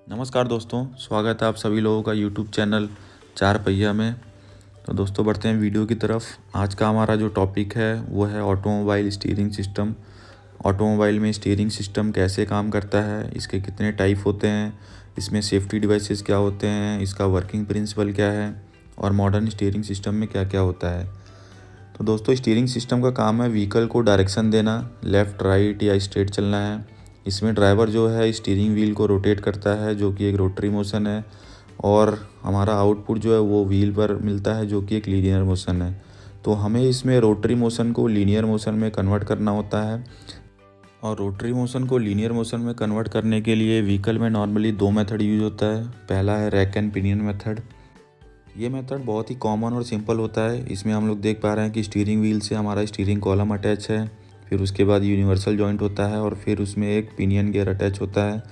नमस्कार दोस्तों, स्वागत है आप सभी लोगों का यूट्यूब चैनल चार पहिया में। तो दोस्तों बढ़ते हैं वीडियो की तरफ। आज का हमारा जो टॉपिक है वो है ऑटोमोबाइल स्टीयरिंग सिस्टम। ऑटोमोबाइल में स्टीयरिंग सिस्टम कैसे काम करता है, इसके कितने टाइप होते हैं, इसमें सेफ्टी डिवाइसेस क्या होते हैं, इसका वर्किंग प्रिंसिपल क्या है और मॉडर्न स्टीयरिंग सिस्टम में क्या क्या होता है। तो दोस्तों स्टीयरिंग सिस्टम का काम है व्हीकल को डायरेक्शन देना, लेफ़्ट राइट या स्ट्रेट चलना है। इसमें ड्राइवर जो है स्टीयरिंग व्हील को रोटेट करता है जो कि एक रोटरी मोशन है, और हमारा आउटपुट जो है वो व्हील पर मिलता है जो कि एक लीनियर मोशन है। तो हमें इसमें रोटरी मोशन को लीनियर मोशन में कन्वर्ट करना होता है, और रोटरी मोशन को लीनियर मोशन में कन्वर्ट करने के लिए व्हीकल में नॉर्मली दो मेथड यूज होता है। पहला है रैक एंड पिनियन मेथड। ये मेथड बहुत ही कॉमन और सिंपल होता है। इसमें हम लोग देख पा रहे हैं कि स्टीयरिंग व्हील से हमारा स्टीयरिंग कॉलम अटैच है, फिर उसके बाद यूनिवर्सल जॉइंट होता है और फिर उसमें एक पिनियन गियर अटैच होता है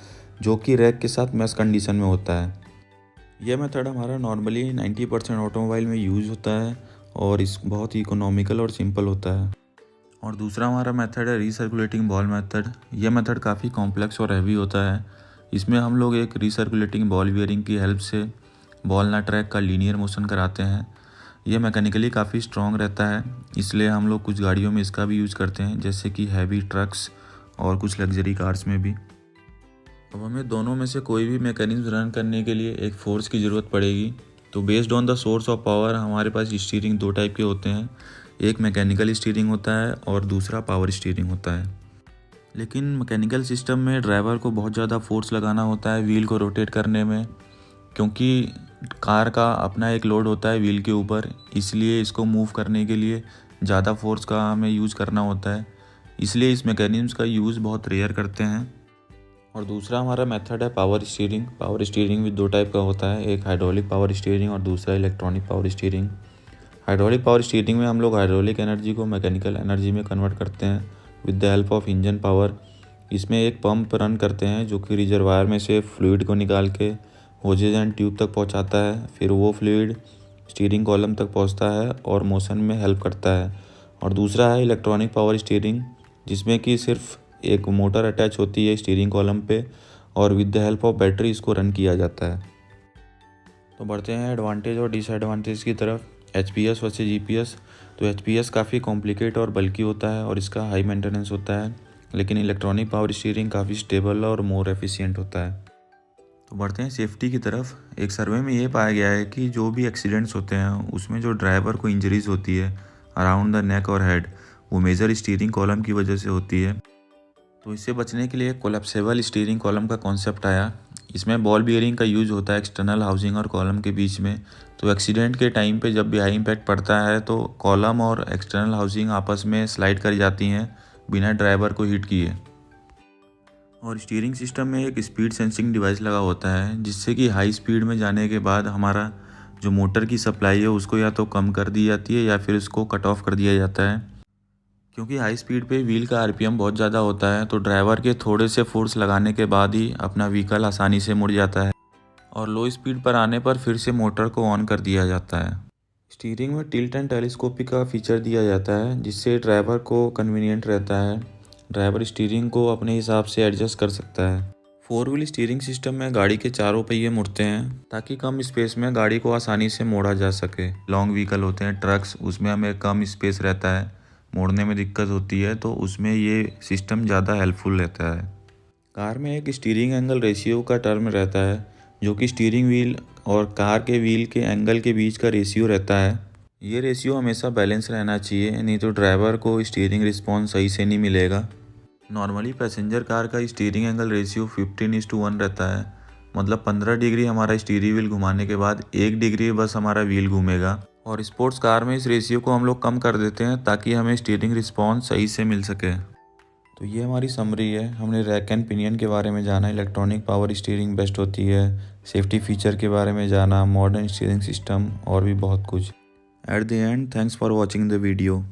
जो कि रैक के साथ मैश कंडीशन में होता है। यह मेथड हमारा नॉर्मली 90% ऑटोमोबाइल में यूज़ होता है और इस बहुत ही इकोनॉमिकल और सिंपल होता है। और दूसरा हमारा मेथड है रीसर्कुलेटिंग बॉल मेथड। यह मेथड काफ़ी कॉम्प्लेक्स और हैवी होता है। इसमें हम लोग एक रीसर्कुलेटिंग बॉल बियरिंग की हेल्प से बॉल ना ट्रैक का लीनियर मोशन कराते हैं। यह मैकेनिकली काफ़ी स्ट्रॉन्ग रहता है, इसलिए हम लोग कुछ गाड़ियों में इसका भी यूज़ करते हैं, जैसे कि हैवी ट्रक्स और कुछ लग्जरी कार्स में भी। अब हमें दोनों में से कोई भी मैकेनिज्म रन करने के लिए एक फोर्स की ज़रूरत पड़ेगी। तो based on the source of power हमारे पास स्टीयरिंग दो टाइप के होते हैं, एक मैकेनिकल स्टीयरिंग होता है और दूसरा पावर स्टीयरिंग होता है। लेकिन मैकेनिकल सिस्टम में ड्राइवर को बहुत ज़्यादा फोर्स लगाना होता है व्हील को रोटेट करने में, क्योंकि कार का अपना एक लोड होता है व्हील के ऊपर, इसलिए इसको मूव करने के लिए ज़्यादा फोर्स का हमें यूज़ करना होता है। इसलिए इस मैकेनिज्म का यूज़ बहुत रेयर करते हैं। और दूसरा हमारा मेथड है पावर स्टीयरिंग। पावर स्टीयरिंग भी दो टाइप का होता है, एक हाइड्रोलिक पावर स्टीयरिंग और दूसरा electronic power steering. Hydraulic power steering में हम लोग हाइड्रोलिक एनर्जी को मैकेनिकल एनर्जी में कन्वर्ट करते हैं with the help of engine power. इसमें एक पंप रन करते हैं जो कि रिजर्वायर में से फ्लूइड को निकाल के होजेज एंड ट्यूब तक पहुंचाता है, फिर वो फ्लूइड स्टीयरिंग कॉलम तक पहुंचता है और मोशन में हेल्प करता है। और दूसरा है इलेक्ट्रॉनिक पावर स्टीयरिंग, जिसमें कि सिर्फ एक मोटर अटैच होती है स्टीयरिंग कॉलम पे और with the help of battery इसको रन किया जाता है। तो बढ़ते हैं एडवांटेज और डिसएडवांटेज की तरफ। HPS versus GPS. तो एचपीएस काफ़ी कॉम्प्लिकेट और बल्कि होता है और इसका हाई मेंटेनेंस होता है, लेकिन इलेक्ट्रॉनिक पावर स्टीयरिंग काफ़ी स्टेबल और मोर एफिशिएंट होता है। तो बढ़ते हैं सेफ्टी की तरफ। एक सर्वे में ये पाया गया है कि जो भी एक्सीडेंट्स होते हैं उसमें जो ड्राइवर को इंजरीज होती है अराउंड द नेक और हेड, वो मेजर स्टीयरिंग कॉलम की वजह से होती है। तो इससे बचने के लिए कोलैप्सेबल स्टीयरिंग कॉलम का कॉन्सेप्ट आया। इसमें बॉल बियरिंग का यूज़ होता है एक्सटर्नल हाउसिंग और कॉलम के बीच में। तो एक्सीडेंट के टाइम पे जब भी हाई इम्पैक्ट पड़ता है तो कॉलम और एक्सटर्नल हाउसिंग आपस में स्लाइड कर जाती हैं बिना ड्राइवर को हिट किए। और स्टीयरिंग सिस्टम में एक स्पीड सेंसिंग डिवाइस लगा होता है, जिससे कि हाई स्पीड में जाने के बाद हमारा जो मोटर की सप्लाई है उसको या तो कम कर दी जाती है या फिर उसको कट ऑफ कर दिया जाता है। क्योंकि हाई स्पीड पे व्हील का आरपीएम बहुत ज़्यादा होता है, तो ड्राइवर के थोड़े से फोर्स लगाने के बाद ही अपना व्हीकल आसानी से मुड़ जाता है और लो स्पीड पर आने पर फिर से मोटर को ऑन कर दिया जाता है। स्टीयरिंग में टिल्ट एंड टेलीस्कोपिक का फीचर दिया जाता है, जिससे ड्राइवर को कन्वीनियंट रहता है। ड्राइवर स्टीयरिंग को अपने हिसाब से एडजस्ट कर सकता है। फोर व्हील स्टीयरिंग सिस्टम में गाड़ी के चारों पहिए मुड़ते हैं ताकि कम स्पेस में गाड़ी को आसानी से मोड़ा जा सके। लॉन्ग व्हीकल होते हैं ट्रक्स, उसमें हमें कम स्पेस रहता है, मोड़ने में दिक्कत होती है, तो उसमें ये सिस्टम ज़्यादा हेल्पफुल रहता है। कार में एक स्टीयरिंग एंगल रेशियो का टर्म रहता है, जो कि स्टीयरिंग व्हील और कार के व्हील के एंगल के बीच का रेशियो रहता है। ये रेशियो हमेशा बैलेंस रहना चाहिए, नहीं तो ड्राइवर को स्टीयरिंग रिस्पॉन्स सही से नहीं मिलेगा। नॉर्मली पैसेंजर कार का स्टीयरिंग एंगल रेशियो 15:1 रहता है, मतलब 15 डिग्री हमारा स्टीयरिंग व्हील घुमाने के बाद 1 डिग्री बस हमारा व्हील घूमेगा। और स्पोर्ट्स कार में इस रेशियो को हम लोग कम कर देते हैं ताकि हमें स्टीयरिंग रिस्पॉन्स सही से मिल सके। तो ये हमारी समरी है। हमने रैक एंड पिनियन के बारे में जाना, इलेक्ट्रॉनिक पावर स्टीयरिंग बेस्ट होती है, सेफ्टी फीचर के बारे में जाना, मॉडर्न स्टीयरिंग सिस्टम और भी बहुत कुछ। At the end, thanks for watching the video.